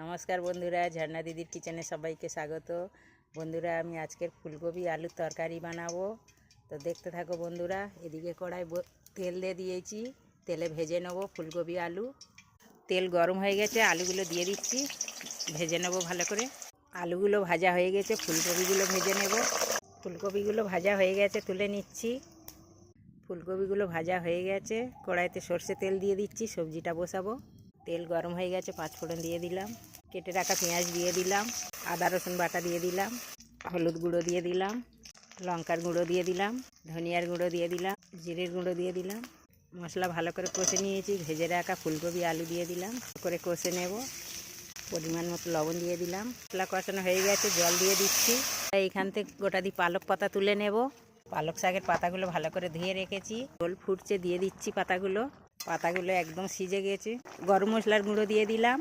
নমস্কার বন্ধুরা, ঝর্ণা দিদির কিচেনে সবাইকে স্বাগত। বন্ধুরা, আমি আজকের ফুলকপি আলুর তরকারি বানাবো, তো দেখতে থাকো বন্ধুরা। এদিকে কড়াই তেল দিয়ে দিয়েছি, তেলে ভেজে নেবো ফুলকপি আলু। তেল গরম হয়ে গেছে, আলুগুলো দিয়ে দিচ্ছি, ভেজে নেবো ভালো করে। আলুগুলো ভাজা হয়ে গেছে, ফুলকপিগুলো ভেজে নেব। ফুলকপিগুলো ভাজা হয়ে গেছে, তুলে নিচ্ছি। ফুলকপিগুলো ভাজা হয়ে গেছে, কড়াইতে সর্ষে তেল দিয়ে দিচ্ছি, সবজিটা বসাবো। তেল গরম হয়ে গেছে, পাঁচফোড়ন দিয়ে দিলাম, কেটে রাখা পেঁয়াজ দিয়ে দিলাম, আদা রসুন বাটা দিয়ে দিলাম, হলুদ গুঁড়ো দিয়ে দিলাম, লঙ্কার গুঁড়ো দিয়ে দিলাম, ধনিয়ার গুঁড়ো দিয়ে দিলাম, জিরের গুঁড়ো দিয়ে দিলাম। মশলা ভালো করে কষে নিয়েছি, ভেজে রাখা ফুলকপি আলু দিয়ে দিলাম, করে কষে নেব। পরিমাণ মতো লবণ দিয়ে দিলাম। মশলা কষানো হয়ে গেছে, জল দিয়ে দিচ্ছি। এইখান থেকে গোটা দিয়ে পালক পাতা তুলে নেব। পালক শাকের পাতাগুলো ভালো করে ধুয়ে রেখেছি, ঝোল ফুটছে, দিয়ে দিচ্ছি পাতাগুলো। পাতাগুলো একদম সিজে গেছে, গরম মশলার গুঁড়ো দিয়ে দিলাম,